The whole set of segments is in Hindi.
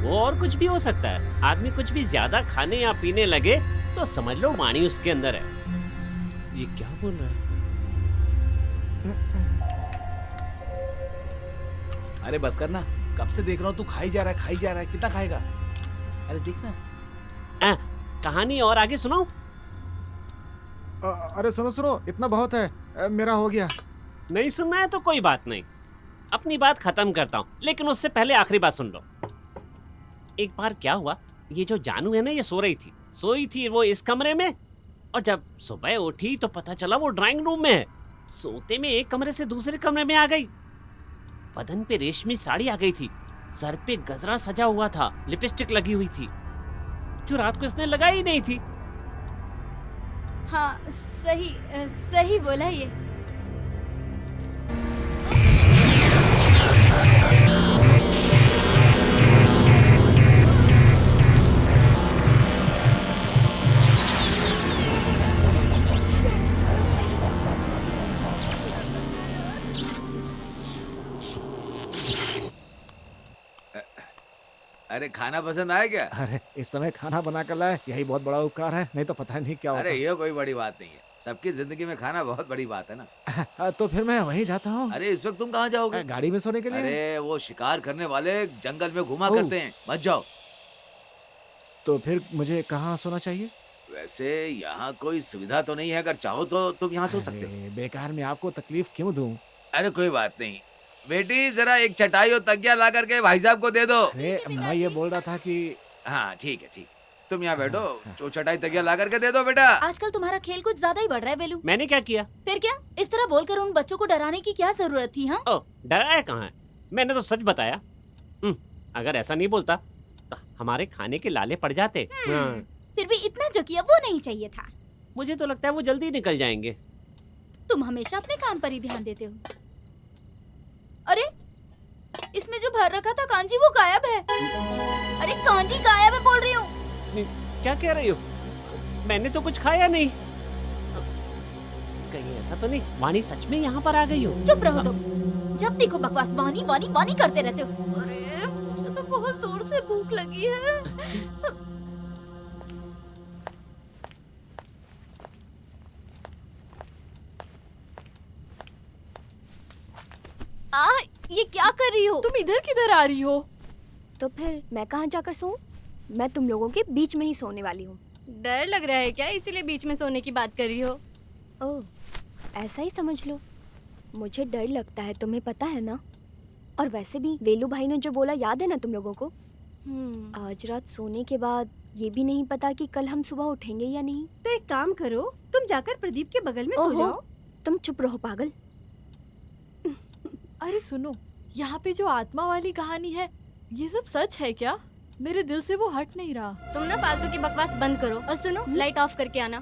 वो और कुछ भी हो सकता है। आदमी कुछ भी ज्यादा खाने या पीने लगे तो समझ लो वाणी उसके अंदर है। ये क्या बोल रहा है? अरे बस करना, कब से देख रहा हूँ तू खाई जा रहा है, कितना खाएगा? अरे देखना। कहानी और आगे सुनाओ। अरे सुनो सुनो, इतना बहुत है, मेरा हो गया। नहीं सुनना है तो कोई बात नहीं, अपनी बात खत्म करता हूँ, लेकिन उससे पहले आखिरी बात सुन लो। एक बार क्या हुआ, ये जो जानू है ना, ये सोई थी वो इस कमरे में, और जब सुबह उठी तो पता चला वो ड्राइंग रूम में है। सोते में एक कमरे से दूसरे कमरे में आ गई। बदन पे रेशमी साड़ी आ गई थी, सर पे गजरा सजा हुआ था, लिपस्टिक लगी हुई थी, जो रात को इसने लगाई ही नहीं थी। हाँ सही बोला ये। अरे खाना पसंद आया क्या? अरे इस समय खाना बना कर लाए, यही बहुत बड़ा उपकार है, नहीं तो पता नहीं क्या होता। अरे ये कोई बड़ी बात नहीं है, सबकी जिंदगी में खाना बहुत बड़ी बात है ना। तो फिर मैं वहीं जाता हूँ। अरे इस वक्त तुम कहाँ जाओगे? गाड़ी में सोने के लिए। अरे वो शिकार करने वाले जंगल में घुमा करते हैं, मत जाओ। तो फिर मुझे कहाँ सोना चाहिए? वैसे यहाँ कोई सुविधा तो नहीं है, अगर चाहो तो तुम यहाँ सो सकते हो। बेकार में आपको तकलीफ क्यों दूं? अरे कोई बात नहीं बेटी, जरा एक चटाई और तकिया ला करके भाई साहब को दे दो। अरे मैं ये बोल रहा था कि हाँ ठीक है, तुम यहाँ बैठो, तो चटाई तकिया ला करके दे दो बेटा। आजकल तुम्हारा खेल कुछ ज्यादा ही बढ़ रहा है वेलू। मैंने क्या किया? फिर क्या, इस तरह बोलकर उन बच्चों को डराने की क्या जरूरत थी? हाँ डराया कहाँ है, मैंने तो सच बताया। अगर ऐसा नहीं बोलता तो हमारे खाने के लाले पड़ जाते। फिर भी इतना जो किया वो नहीं चाहिए था। मुझे तो लगता है वो जल्दी निकल जाएंगे। तुम हमेशा अपने काम पर ही ध्यान देते हो। अरे इसमें जो भर रखा था कांजी, वो गायब है। अरे कांजी गायब है बोल रही हूँ। क्या कह रही हो? मैंने तो कुछ खाया नहीं। कहीं ऐसा तो नहीं वाणी सच में यहाँ पर आ गई हो? चुप रहो तुम, जब देखो बकवास वानी वानी वानी करते रहते हो। अरे मुझे तो बहुत जोर से भूख लगी है। ये क्या कर रही हो? तुम इधर किधर आ रही हो? तो फिर मैं कहाँ जाकर सोऊं? मैं तुम लोगों के बीच में ही सोने वाली हूँ। डर लग रहा है क्या, इसीलिए बीच में सोने की बात कर रही हो? ओह, ऐसा ही समझ लो। मुझे डर लगता है, तुम्हें पता है ना। और वैसे भी वेलू भाई ने जो बोला याद है ना तुम लोगों को? आज रात सोने के बाद ये भी नहीं पता कि कल हम सुबह उठेंगे या नहीं। तो एक काम करो, तुम जाकर प्रदीप के बगल में सो जाओ। तुम चुप रहो पागल। अरे सुनो, यहाँ पे जो आत्मा वाली कहानी है, ये सब सच है क्या? मेरे दिल से वो हट नहीं रहा। तुम ना फालतू की बकवास बंद करो और सुनो, लाइट ऑफ करके आना।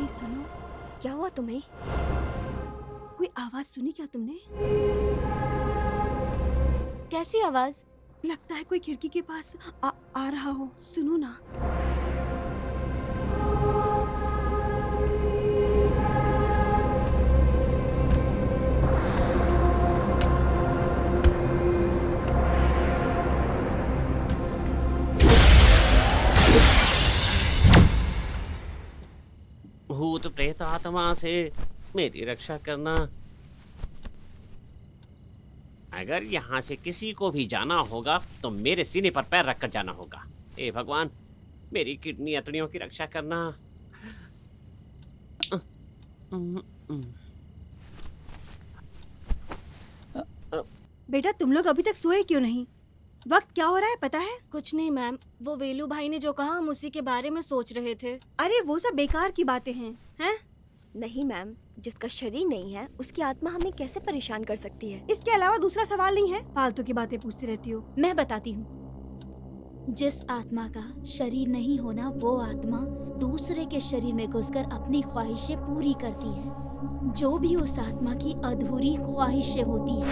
सुनो, क्या हुआ तुम्हें? कोई आवाज सुनी क्या तुमने? कैसी आवाज? लगता है कोई खिड़की के पास आ रहा हो। सुनो ना। भूत प्रेत आत्मा से मेरी रक्षा करना। अगर यहाँ से किसी को भी जाना होगा तो मेरे सीने पर पैर रखकर जाना होगा। हे भगवान, मेरी किडनी अतड़ियों की रक्षा करना। बेटा तुम लोग अभी तक सोए क्यों नहीं? वक्त क्या हो रहा है पता है? कुछ नहीं मैम, वो वेलू भाई ने जो कहा हम उसी के बारे में सोच रहे थे। अरे वो सब बेकार की बातें हैं। नहीं मैम, जिसका शरीर नहीं है उसकी आत्मा हमें कैसे परेशान कर सकती है? इसके अलावा दूसरा सवाल नहीं है, फालतू की बातें पूछती रहती हो। मैं बताती हूँ। जिस आत्मा का शरीर नहीं होना, वो आत्मा दूसरे के शरीर में घुसकर अपनी ख्वाहिशें पूरी करती है। जो भी उस आत्मा की अधूरी ख्वाहिशें होती है,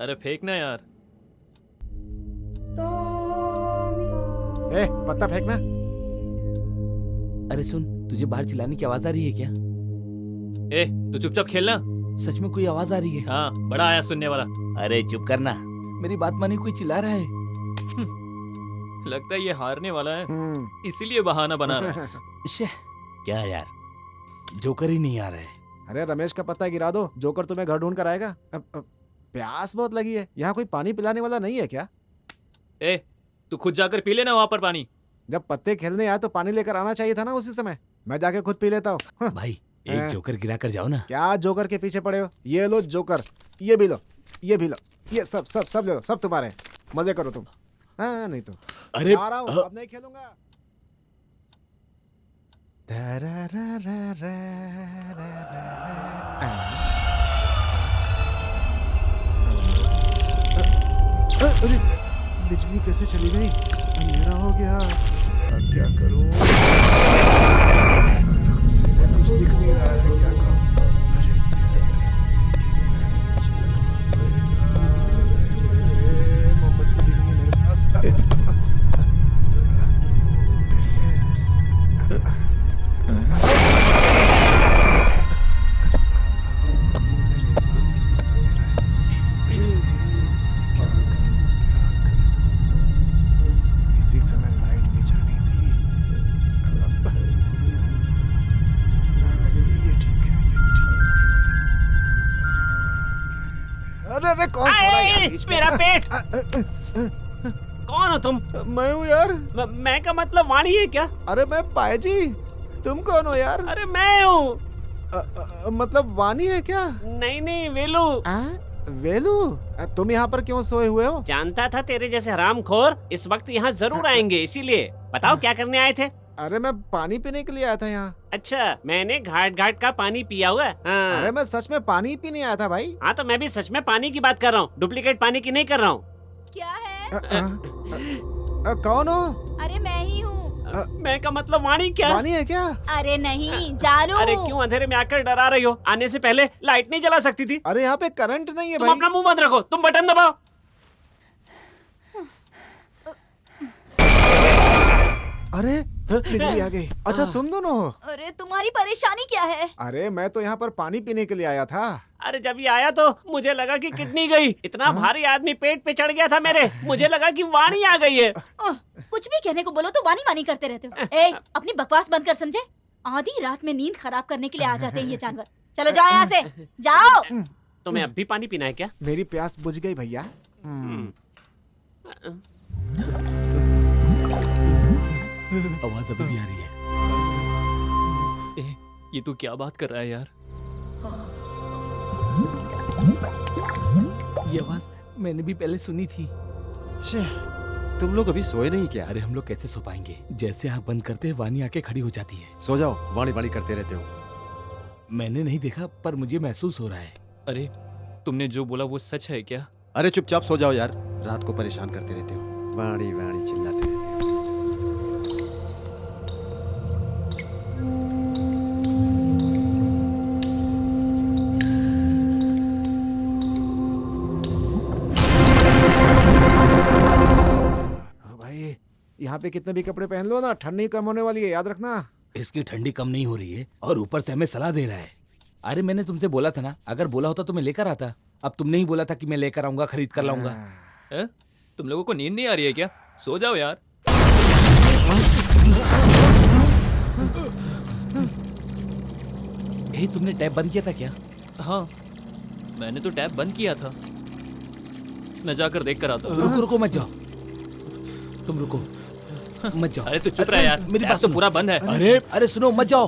अरे फेंकना यार। ए पत्ता फेंकना। अरे सुन, तुझे बाहर चिल्लाने की आवाज आ रही है क्या? ए तू चुपचाप खेलना। सच में कोई आवाज आ रही है? हाँ बड़ा आया सुनने वाला। अरे चुप करना, मेरी बात मानी, कोई चिल्ला रहा है। लगता है ये हारने वाला है, हम्म। इसीलिए बहाना बना रहा है। शे, क्या यार, जोकर ही नहीं आ रहा है। अरे रमेश का पत्ता गिरा दो, जोकर तुम्हें घर ढूंढ कर आएगा। अब प्यास बहुत लगी है, यहाँ कोई पानी पिलाने वाला नहीं है क्या? ए तू खुद जाकर पी लेना वहां पर पानी। जब पत्ते खेलने आए तो पानी लेकर आना चाहिए था ना उसी समय। मैं जाके खुद पी लेता हूँ। भाई एक जोकर गिरा कर जाओ ना। क्या जोकर के पीछे पड़े हो? ये लो जोकर, ये भी लो, ये भी लो, ये सब सब सब लो, सब तुम्हारे। मजे करो तुम। हाँ नहीं तो अरे आ रहा हूँ, अब नहीं खेलूंगा। अरे बिजली कैसे चली गई? अंधेरा हो गया, अब क्या करूं? कुछ दिख नहीं रहा है, क्या करूं? अरे मोमबत्ती भी नहीं है मेरे पास। इसी समय लाइट भी जानी थी। ये ठीक है, ये ठीक है। अरे अरे कौन सा आए, मेरा पेट। कौन हो तुम? मैं हूँ यार। मैं का मतलब वाणी है क्या? अरे मैं पायजी, तुम कौन हो यार? अरे मैं हूँ। मतलब वानी है क्या? नहीं नहीं वेलू। वेलू, तुम यहाँ पर क्यों सोए हुए हो? जानता था तेरे जैसे हरामखोर इस वक्त यहाँ जरूर आएंगे, इसीलिए। बताओ क्या करने आए थे? अरे मैं पानी पीने के लिए आया था यहाँ। अच्छा, मैंने घाट घाट का पानी पिया हुआ है। हाँ। अरे मैं सच में पानी पीने आया था भाई। हाँ तो मैं भी सच में पानी की बात कर रहा हूँ, डुप्लीकेट पानी की नहीं कर रहा हूँ। क्या है? कौन हो? अरे मैं ही हूँ। मैं का मतलब वाणी क्या? वानी है क्या? अरे नहीं, जानू। अरे क्यों अंधेरे में आकर डरा रही हो? आने से पहले लाइट नहीं जला सकती थी? अरे यहाँ पे करंट नहीं है तुम भाई। अपना मुंह बंद रखो, तुम बटन दबाओ। अरे बिजली आ गई। अच्छा तुम दोनों हो? अरे तुम्हारी परेशानी क्या है? अरे मैं तो यहाँ पर पानी पीने के लिए आया था। अरे जब ये आया तो मुझे लगा कि किडनी गई। इतना भारी आदमी पेट पे चढ़ गया था मेरे, मुझे लगा कि वाणी आ गई है। कुछ भी कहने को बोलो तो वानी वानी करते रहते हो। ए, अपनी बकवास बंद कर, समझे? आधी रात में नींद खराब करने के लिए आ जाते हैं ये जानवर। चलो जाओ यहाँ से, जाओ। तुम्हें अब भी पानी पीना है क्या? मेरी प्यास बुझ गई भैया। आवाज अभी भी आ रही है। ए ये तू क्या बात कर रहा है यार? ये आवाज मैंने भी पहले सुनी थी। तुम लोग अभी सोए नहीं क्या? अरे हम लोग कैसे सो पाएंगे? जैसे आंख बंद करते हैं वानी आके खड़ी हो जाती है। सो जाओ, वाणी वाणी करते रहते हो। मैंने नहीं देखा पर मुझे महसूस हो रहा है। अरे तुमने जो बोला वो सच है क्या? अरे चुपचाप सो जाओ यार, रात को परेशान करते रहते हो, वाणी वाणी चिल्लाते रहते हो। भाई यहाँ पे कितने भी कपड़े पहन लो ना, ठंड नहीं कम होने वाली है, याद रखना। इसकी ठंडी कम नहीं हो रही है और ऊपर से हमें सलाह दे रहा है। अरे मैंने तुमसे बोला था ना, अगर बोला होता तो मैं लेकर आता। अब तुमने ही बोला था कि मैं लेकर आऊंगा, खरीद कर लाऊंगा। है? तुम लोगों को नींद नहीं आ रही है क्या? सो जाओ यार। ए, तुमने टैप बंद किया था क्या? हाँ मैंने तो टैप बंद किया था, मैं जाकर देख कर आता हूँ। रुको रुको मत जाओ, तुम रुको मत जाओ। अरे तू चुप रह यार, मेरी टैप बात तो सुनो। पूरा बंद है। अरे अरे सुनो, मत जाओ।